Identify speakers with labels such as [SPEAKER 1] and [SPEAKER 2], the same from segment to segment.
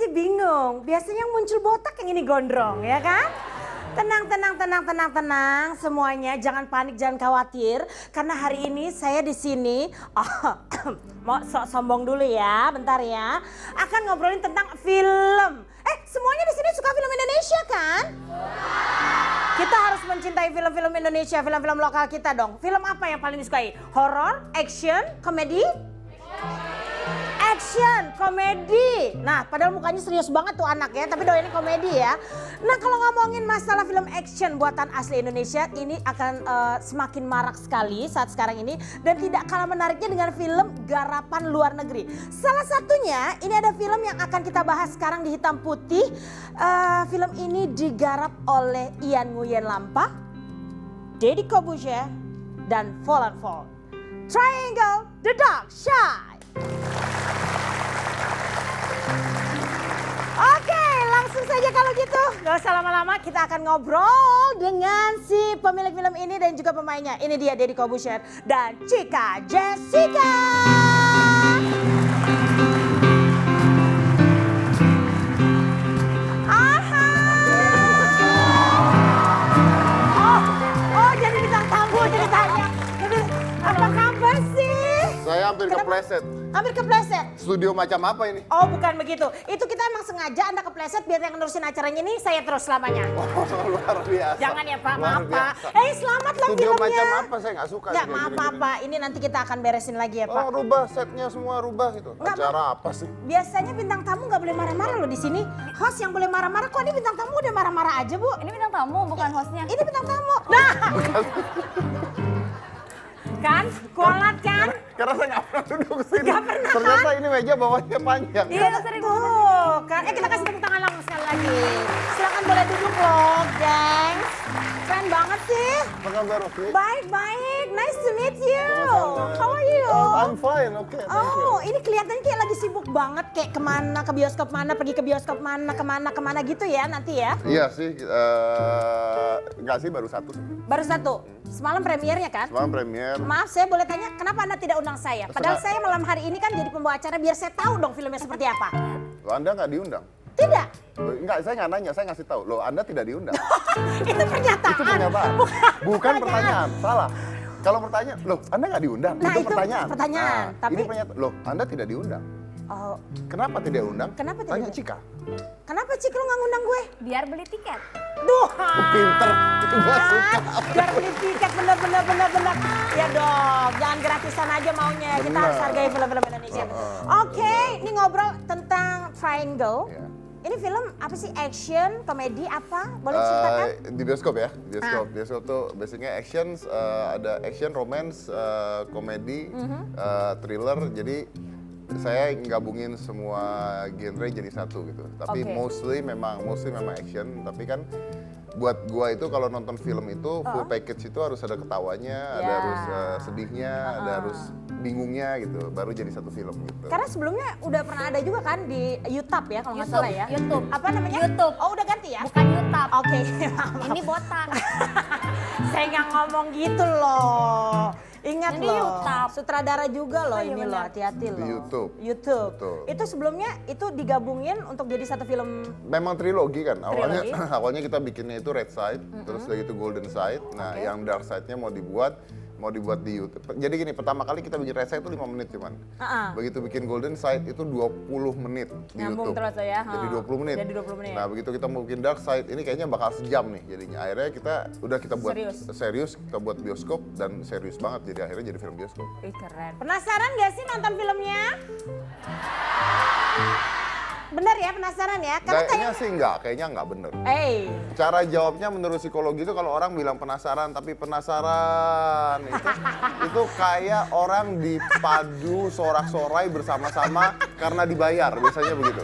[SPEAKER 1] pasti bingung. Biasanya yang muncul botak yang ini gondrong, ya kan? Tenang semuanya, jangan panik, jangan khawatir. Karena hari ini saya di sini, mau sombong dulu ya, bentar ya. Akan ngobrolin tentang film. Semuanya di sini suka film Indonesia kan? Kita harus mencintai film-film Indonesia, film-film lokal kita dong. Film apa yang paling disukai? Horor, action, komedi? Action, komedi. Nah, padahal mukanya serius banget tuh anak ya, tapi doainnya komedi ya. Nah, kalau ngomongin masalah film action buatan asli Indonesia, ini akan semakin marak sekali saat sekarang ini. Dan tidak kalah menariknya dengan film garapan luar negeri. Salah satunya, ini ada film yang akan kita bahas sekarang di hitam putih. Film ini digarap oleh Ian Nguyen Lampah, Deddy Corbuzier, dan Fallen Fall. Triangle The Dark Side. Oke, langsung saja kalau gitu. Gak usah lama-lama, kita akan ngobrol dengan si pemilik film ini dan juga pemainnya. Ini dia Deddy Corbuzier dan Cika Jessica. Aha. Oh, jadi bintang tamu ceritanya. Apa kabar sih?
[SPEAKER 2] Saya hampir kepleset.
[SPEAKER 1] Hampir kepleset?
[SPEAKER 2] Studio macam apa ini?
[SPEAKER 1] Oh, bukan begitu. Itu kita emang sengaja Anda kepleset biar yang nerusin acaranya ini saya terus selamanya.
[SPEAKER 2] Oh, luar biasa.
[SPEAKER 1] Jangan ya Pak,
[SPEAKER 2] luar
[SPEAKER 1] maaf Pak.
[SPEAKER 2] biasa.
[SPEAKER 1] Selamat lah
[SPEAKER 2] Studio
[SPEAKER 1] filmnya.
[SPEAKER 2] macam apa? Saya nggak suka.
[SPEAKER 1] Nggak, maaf Pak. Ini nanti kita akan beresin lagi ya Pak.
[SPEAKER 2] Oh, rubah setnya semua rubah gitu.
[SPEAKER 1] Nggak,
[SPEAKER 2] Acara apa sih?
[SPEAKER 1] Biasanya bintang tamu nggak boleh marah-marah loh di sini. Host yang boleh marah-marah, kok ini bintang tamu udah marah-marah aja Bu?
[SPEAKER 3] Ini bintang tamu bukan hostnya.
[SPEAKER 1] Ini bintang tamu. Nah. Kan, kualat kan?
[SPEAKER 2] Karena saya nggak pernah duduk sini.
[SPEAKER 1] Nggak pernah,
[SPEAKER 2] Ternyata
[SPEAKER 1] kan?
[SPEAKER 2] ini meja bawahnya panjang.
[SPEAKER 1] Iya tuh kan. Kita kasih tepuk tangan langsung sekali lagi. Silakan boleh duduk loh, gengs. Keren banget sih.
[SPEAKER 2] Apa kabar, Rofi?
[SPEAKER 1] Baik. Nice to meet you.
[SPEAKER 2] Sama-sama.
[SPEAKER 1] How are you?
[SPEAKER 2] I'm fine, oke. Thank you.
[SPEAKER 1] Oh, ini kelihatannya kayak lagi sibuk banget. Kayak kemana, ke bioskop mana, pergi ke bioskop mana, kemana gitu ya nanti ya.
[SPEAKER 2] Iya sih, nggak sih baru satu.
[SPEAKER 1] Baru satu. Semalam premiernya kan?
[SPEAKER 2] Semalam premier.
[SPEAKER 1] Maaf, saya boleh tanya kenapa Anda tidak undang saya? Padahal saya malam hari ini kan jadi pembawa acara biar saya tahu dong filmnya seperti apa.
[SPEAKER 2] Loh, Anda nggak diundang?
[SPEAKER 1] Tidak.
[SPEAKER 2] Loh, enggak, saya nggak nanya, saya ngasih tahu. Loh, Anda tidak diundang.
[SPEAKER 1] Itu pernyataan.
[SPEAKER 2] Itu pernyataan. Bukan pertanyaan, salah. Kalau pertanyaan, loh Anda nggak diundang?
[SPEAKER 1] Nah,
[SPEAKER 2] itu
[SPEAKER 1] itu
[SPEAKER 2] pertanyaan.
[SPEAKER 1] pertanyaan,
[SPEAKER 2] Nah,
[SPEAKER 1] tapi-
[SPEAKER 2] ini pernyataan, loh Anda tidak diundang.
[SPEAKER 1] Oh,
[SPEAKER 2] Kenapa tidak diundang?
[SPEAKER 1] Kenapa tidak
[SPEAKER 2] Tanya
[SPEAKER 1] diundang?
[SPEAKER 2] Cika.
[SPEAKER 1] kenapa Cik lu nggak ngundang gue?
[SPEAKER 3] Biar beli tiket.
[SPEAKER 1] Duh.
[SPEAKER 2] Pinter, itu gua suka.
[SPEAKER 1] Biar beli tiket bener. Ya dong, jangan gratisan aja maunya. Kita
[SPEAKER 2] Bener.
[SPEAKER 1] harus hargai film-film Indonesia. Oke, ini ngobrol tentang Triangle.
[SPEAKER 2] Iya.
[SPEAKER 1] Ini film apa sih? Action, komedi apa? Boleh ceritakan?
[SPEAKER 2] Di bioskop ya, bioskop tuh basicnya action, ada action, romance, komedi, thriller. Jadi saya gabungin semua genre jadi satu gitu. Tapi
[SPEAKER 1] Oke.
[SPEAKER 2] mostly memang action. Tapi kan buat gua itu kalau nonton film itu full package itu harus ada ketawanya, ada
[SPEAKER 1] Ya.
[SPEAKER 2] harus sedihnya, ada harus bingungnya gitu. Baru jadi satu film gitu.
[SPEAKER 1] Karena sebelumnya udah pernah ada juga kan di YouTube ya kalau nggak salah ya.
[SPEAKER 3] YouTube.
[SPEAKER 1] Apa namanya?
[SPEAKER 3] YouTube.
[SPEAKER 1] Oh udah ganti ya?
[SPEAKER 3] Bukan YouTube.
[SPEAKER 1] Oke, maaf.
[SPEAKER 3] Ini botak.
[SPEAKER 1] Saya nggak ngomong gitu loh. Ingat
[SPEAKER 3] Ini
[SPEAKER 1] loh,
[SPEAKER 3] YouTube.
[SPEAKER 1] sutradara juga loh
[SPEAKER 3] Oh, iya
[SPEAKER 1] ini loh,
[SPEAKER 3] benar.
[SPEAKER 1] hati-hati loh.
[SPEAKER 2] Di YouTube.
[SPEAKER 1] YouTube.
[SPEAKER 2] Betul.
[SPEAKER 1] Itu sebelumnya itu digabungin untuk jadi satu film.
[SPEAKER 2] Memang trilogi kan, awalnya
[SPEAKER 1] Trilogi.
[SPEAKER 2] awalnya kita bikinnya itu Red Side, terus udah gitu Golden Side. Nah,
[SPEAKER 1] Oke.
[SPEAKER 2] yang Dark Side-nya mau dibuat di YouTube. Jadi gini, pertama kali kita bikin Red Side itu 5 menit cuman. Begitu bikin Golden Side itu 20 menit di
[SPEAKER 1] Nyambung
[SPEAKER 2] YouTube.
[SPEAKER 1] terus ya,
[SPEAKER 2] Jadi 20 menit.
[SPEAKER 1] Jadi 20 menit.
[SPEAKER 2] Nah, begitu kita mau bikin Dark Side, ini kayaknya bakal sejam nih jadinya. Akhirnya kita buat serius, kita buat bioskop dan serius banget. Jadi akhirnya jadi film bioskop.
[SPEAKER 1] Ih keren. Penasaran gak sih nonton filmnya? Bener ya, penasaran ya?
[SPEAKER 2] Kayaknya nggak bener.
[SPEAKER 1] Cara
[SPEAKER 2] Cara jawabnya menurut psikologi itu kalau orang bilang penasaran tapi penasaran itu kayak orang dipadu sorak-sorai bersama-sama karena dibayar, biasanya begitu.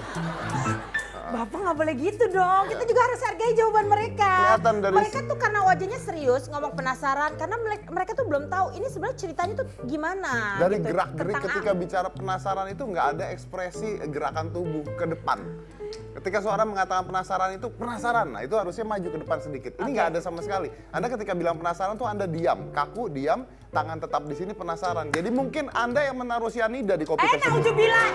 [SPEAKER 1] Bapak nggak boleh gitu dong. Kita juga harus hargai jawaban mereka.
[SPEAKER 2] Kelihatan dari-
[SPEAKER 1] Mereka tuh karena wajahnya serius ngomong penasaran karena mereka tuh belum tahu ini sebenarnya ceritanya tuh gimana.
[SPEAKER 2] Dari
[SPEAKER 1] gitu.
[SPEAKER 2] gerak-gerik
[SPEAKER 1] Tentang
[SPEAKER 2] ketika bicara penasaran itu nggak ada ekspresi gerakan tubuh ke depan. Ketika seorang mengatakan penasaran itu penasaran, nah itu harusnya maju ke depan sedikit. Ini nggak ada sama sekali. Anda ketika bilang penasaran tuh Anda diam, kaku, diam, tangan tetap di sini penasaran. Jadi mungkin Anda yang menaruh cyanida di kopi tersebut.
[SPEAKER 1] Nauzubillah.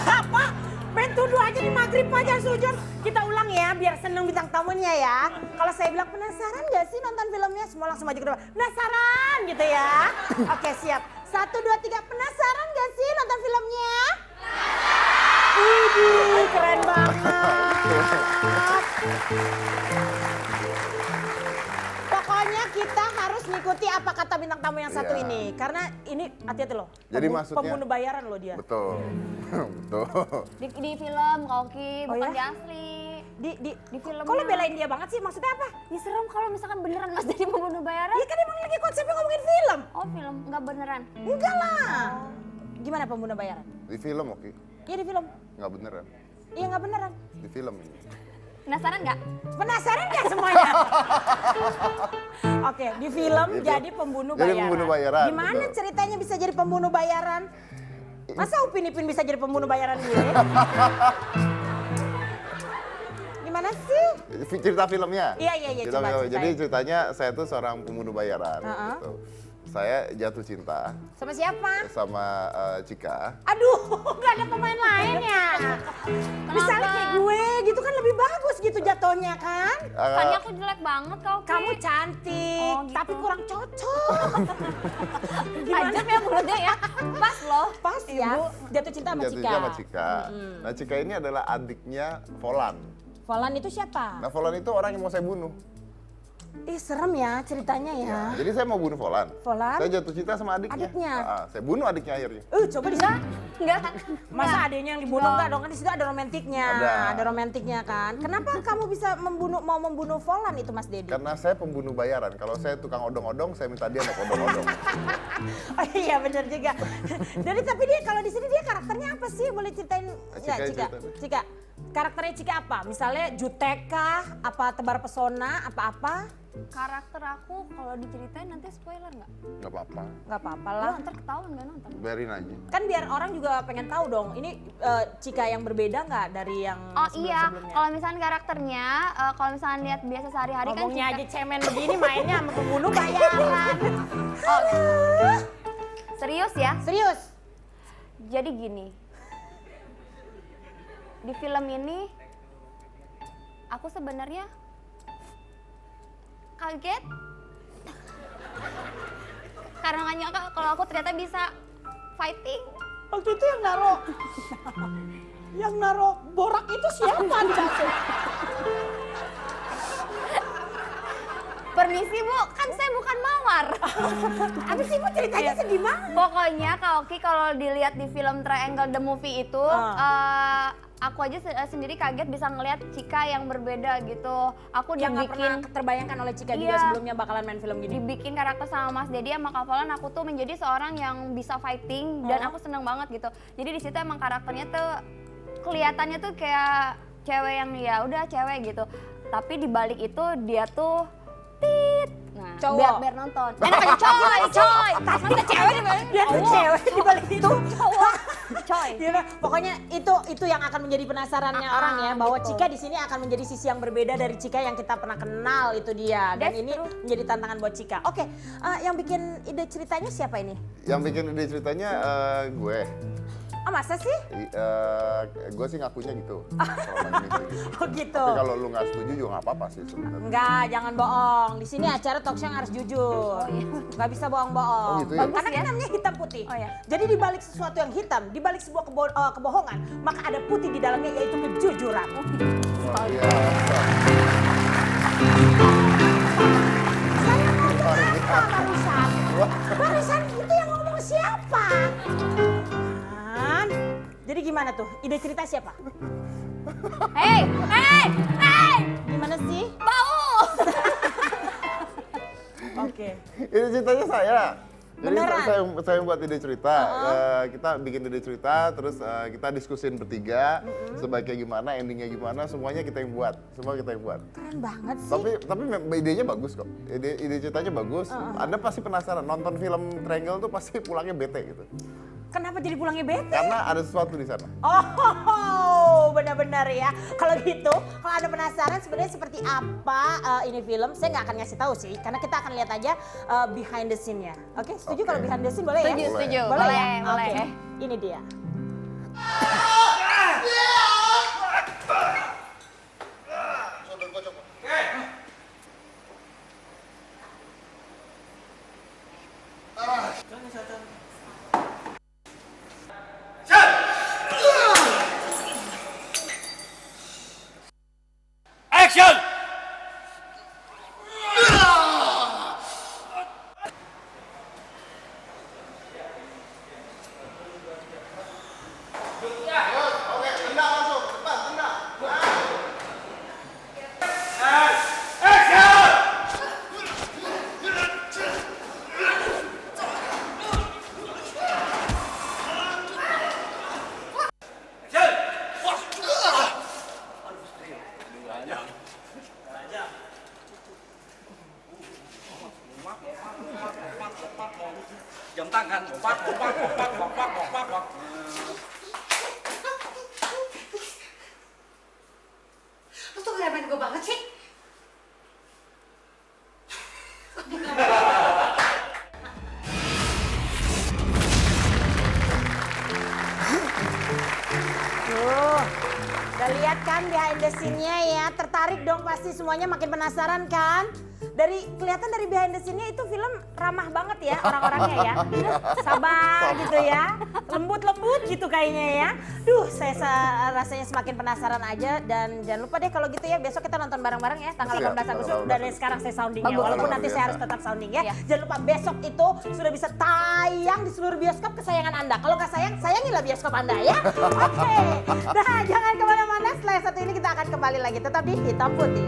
[SPEAKER 1] Bapak, main tuduh aja nih maghrib Maghrib aja sujud. Kita ulang ya, biar seneng bintang tamunya ya. Kalau saya bilang penasaran gak sih nonton filmnya? Semua langsung maju ke depan. Penasaran gitu ya. Oke siap. 1, 2, 3. Penasaran gak sih nonton filmnya? Widih, keren banget. Pokoknya kita harus ngikuti apa kata bintang tamu yang satu
[SPEAKER 2] Iya.
[SPEAKER 1] ini. Karena ini hati-hati loh.
[SPEAKER 2] Jadi maksudnya-
[SPEAKER 1] pembunuh bayaran loh dia.
[SPEAKER 2] Betul. Betul.
[SPEAKER 3] Di film Koki,
[SPEAKER 1] Oh
[SPEAKER 3] bukan
[SPEAKER 1] ya?
[SPEAKER 3] di asli.
[SPEAKER 1] Di
[SPEAKER 3] filmnya.
[SPEAKER 1] Kok lo belain dia banget sih? Maksudnya apa?
[SPEAKER 3] Ya serem kalau misalkan beneran Mas jadi pembunuh bayaran.
[SPEAKER 1] Iya kan emang lagi konsepnya ngomongin film.
[SPEAKER 3] Oh film, nggak beneran.
[SPEAKER 1] Enggak lah. Gimana pembunuh bayaran?
[SPEAKER 2] Di film oke.
[SPEAKER 1] Iya di film.
[SPEAKER 2] Nggak beneran.
[SPEAKER 1] Iya nggak beneran.
[SPEAKER 2] Di film ini.
[SPEAKER 3] Penasaran nggak?
[SPEAKER 1] Penasaran nggak semuanya? Oke, di film
[SPEAKER 2] Gitu.
[SPEAKER 1] jadi pembunuh
[SPEAKER 2] Jadi
[SPEAKER 1] bayaran.
[SPEAKER 2] pembunuh bayaran,
[SPEAKER 1] Gimana
[SPEAKER 2] betul.
[SPEAKER 1] ceritanya bisa jadi pembunuh bayaran? Masa Upin Ipin bisa jadi pembunuh bayaran gini? Gimana sih?
[SPEAKER 2] Cerita filmnya?
[SPEAKER 1] Iya,
[SPEAKER 2] Cerita
[SPEAKER 1] coba
[SPEAKER 2] filmnya. Jadi
[SPEAKER 1] ceritain.
[SPEAKER 2] ceritanya saya tuh seorang pembunuh bayaran.
[SPEAKER 1] Uh-uh.
[SPEAKER 2] Gitu. Saya jatuh cinta
[SPEAKER 1] Sama siapa?
[SPEAKER 2] sama Cika.
[SPEAKER 1] Aduh, nggak ada pemain lain ya. Misalnya kayak gue gitu kan lebih bagus gitu jatuhnya kan?
[SPEAKER 3] Tanya aku jelek banget kau.
[SPEAKER 1] Kamu cantik,
[SPEAKER 3] Oh, gitu.
[SPEAKER 1] tapi kurang cocok. Gimana?
[SPEAKER 3] Tajam ya mulutnya ya. Pas loh.
[SPEAKER 1] Pas ya, jatuh cinta sama
[SPEAKER 2] Jatuh
[SPEAKER 1] Cika.
[SPEAKER 2] cinta sama Cika. Nah Cika ini adalah adiknya Volan.
[SPEAKER 1] Volan itu siapa?
[SPEAKER 2] Nah Volan itu orang yang mau saya bunuh.
[SPEAKER 1] Ih serem ya ceritanya ya.
[SPEAKER 2] Jadi saya mau bunuh Volan.
[SPEAKER 1] Volan?
[SPEAKER 2] Saya jatuh cinta sama adiknya.
[SPEAKER 1] Adiknya?
[SPEAKER 2] Saya bunuh adiknya akhirnya.
[SPEAKER 1] Coba di sana.
[SPEAKER 3] Enggak.
[SPEAKER 1] Masa adanya yang dibunuh enggak dong? Kan di situ ada romantiknya.
[SPEAKER 2] Ada.
[SPEAKER 1] romantiknya kan. Kenapa kamu bisa mau membunuh Volan itu Mas Dedi?
[SPEAKER 2] Karena saya pembunuh bayaran. Kalau saya tukang odong-odong, saya minta dia naik odong-odong.
[SPEAKER 1] Oh iya benar juga. Jadi tapi dia kalau di sini dia karakternya apa sih? Boleh ceritain nggak
[SPEAKER 2] Cika,
[SPEAKER 1] Cika?
[SPEAKER 2] cerita deh.
[SPEAKER 1] Cika. Karakternya Cika apa? Misalnya jutek kah? Apa tebar pesona? Apa-apa?
[SPEAKER 3] Karakter aku kalau diceritain nanti spoiler nggak?
[SPEAKER 2] Gak apa-apa.
[SPEAKER 1] Nggak apa-apa
[SPEAKER 3] Lo
[SPEAKER 1] lah.
[SPEAKER 3] ntar ketahuan nggak nonton?
[SPEAKER 2] Biarin aja.
[SPEAKER 1] Kan biar orang juga pengen tahu dong. Ini Cika yang berbeda nggak dari yang
[SPEAKER 3] Oh iya,
[SPEAKER 1] sebelum-sebelumnya?
[SPEAKER 3] kalau misalnya karakternya, kalau misalnya lihat biasa sehari-hari kan
[SPEAKER 1] Ngomongnya
[SPEAKER 3] Cika-
[SPEAKER 1] aja cemen begini mainnya sama pembunuh bayaran.
[SPEAKER 3] Oh, serius ya?
[SPEAKER 1] Serius?
[SPEAKER 3] Jadi gini, di film ini aku sebenarnya kaget karena nggak nyangka kalau aku ternyata bisa fighting.
[SPEAKER 1] Waktu itu yang naro borak itu siapa?
[SPEAKER 3] Permisi Bu, kan saya bukan mawar.
[SPEAKER 1] Apa sih Bu ceritanya sedih banget?
[SPEAKER 3] Pokoknya Kak Oki kalau dilihat di film Triangle the Movie itu, aku aja sendiri kaget bisa ngelihat Cika yang berbeda gitu. Aku
[SPEAKER 1] Yang nggak pernah
[SPEAKER 3] dibikin
[SPEAKER 1] terbayangkan oleh Cika juga
[SPEAKER 3] Iya.
[SPEAKER 1] sebelumnya bakalan main film gini.
[SPEAKER 3] dibikin karakter sama Mas Dedi sama Kak Volan, aku tuh menjadi seorang yang bisa fighting dan aku seneng banget gitu. Jadi di situ emang karakternya tuh kelihatannya tuh kayak cewek yang ya udah cewek gitu. Tapi di balik itu dia tuh tit. Nah,
[SPEAKER 1] Cowok.
[SPEAKER 3] biar nonton. Enak aja coy. Masa cewek di balik?
[SPEAKER 1] Dia tuh cewek di balik itu.
[SPEAKER 3] Cowok. Coy.
[SPEAKER 1] Iya, pokoknya itu yang akan menjadi penasarannya orang ya, bahwa
[SPEAKER 3] betul.
[SPEAKER 1] Cika di sini akan menjadi sisi yang berbeda dari Cika yang kita pernah kenal, itu dia. Dan
[SPEAKER 3] That's
[SPEAKER 1] ini
[SPEAKER 3] true.
[SPEAKER 1] menjadi tantangan buat Cika. Oke, yang bikin ide ceritanya siapa ini?
[SPEAKER 2] Yang bikin ide ceritanya gue.
[SPEAKER 1] Oh masa sih?
[SPEAKER 2] Gue sih ngakunya gitu. Selama ini sih gitu.
[SPEAKER 1] Oh gitu.
[SPEAKER 2] Tapi kalau lu nggak setuju juga nggak apa-apa sih sebenarnya.
[SPEAKER 1] Enggak, jangan bohong. Di sini acara talk show yang harus jujur. Nggak bisa bohong-bohong.
[SPEAKER 2] Oh, gitu ya?
[SPEAKER 1] Karena kan namanya hitam putih.
[SPEAKER 3] Oh, ya.
[SPEAKER 1] Jadi di balik sesuatu yang hitam, di balik sebuah kebohongan, maka ada putih di dalamnya yaitu kejujuran.
[SPEAKER 2] Luar biasa.
[SPEAKER 1] Saya ngomong apa barusan? Barusan itu yang ngomong siapa? Kan? Jadi gimana tuh? Ide cerita siapa?
[SPEAKER 3] Hei.
[SPEAKER 1] Gimana sih?
[SPEAKER 3] Bau.
[SPEAKER 1] Oke.
[SPEAKER 2] Ini ceritanya saya. Jadi
[SPEAKER 1] Beneran?
[SPEAKER 2] saya buat ide cerita. Kita bikin ide cerita, terus kita diskusin bertiga. Sebaiknya gimana, endingnya gimana, semuanya kita yang buat. Semua kita yang buat.
[SPEAKER 1] Keren banget sih.
[SPEAKER 2] Tapi idenya bagus kok. Ide ceritanya bagus. Anda pasti penasaran nonton film Triangle tuh pasti pulangnya bete gitu.
[SPEAKER 1] Kenapa jadi pulangnya bete?
[SPEAKER 2] Karena ada sesuatu di sana.
[SPEAKER 1] Oh, benar-benar ya. Kalau gitu, kalau Anda penasaran sebenarnya seperti apa ini film, saya nggak akan ngasih tahu sih, karena kita akan lihat aja behind the scene-nya. Oke, setuju
[SPEAKER 2] Oke.
[SPEAKER 1] kalau behind the scene boleh ya?
[SPEAKER 3] Setuju.
[SPEAKER 1] Boleh ya?
[SPEAKER 3] Boleh.
[SPEAKER 1] Oke, ini dia.
[SPEAKER 4] Action!
[SPEAKER 2] Oke, tendang langsung, depan, tendang.
[SPEAKER 4] Action! Jam tangan, opak.
[SPEAKER 5] Lu tuh ngeremehin gue banget sih.
[SPEAKER 1] Tuh, udah lihat kan behind the scene-nya ya, tertarik dong pasti semuanya makin penasaran kan? Kelihatan dari behind the scene-nya itu film ramah banget ya orang-orangnya ya. Sabar gitu ya, lembut-lembut gitu kayaknya ya. Duh, saya rasanya semakin penasaran aja dan jangan lupa deh kalau gitu ya besok kita nonton bareng-bareng ya tanggal
[SPEAKER 2] Siap,
[SPEAKER 1] 18 Agustus.
[SPEAKER 2] tanggal
[SPEAKER 1] Dari sekarang saya sounding ya,
[SPEAKER 3] Bagus.
[SPEAKER 1] walaupun
[SPEAKER 2] Luar
[SPEAKER 1] nanti saya
[SPEAKER 2] biasa.
[SPEAKER 1] harus tetap sounding ya.
[SPEAKER 3] Iya.
[SPEAKER 1] Jangan lupa besok itu sudah bisa tayang di seluruh bioskop kesayangan Anda. Kalau nggak sayang, sayangilah bioskop Anda ya. Oke, nah jangan kemana-mana. Setelah satu ini kita akan kembali lagi tetap di Hitam Putih.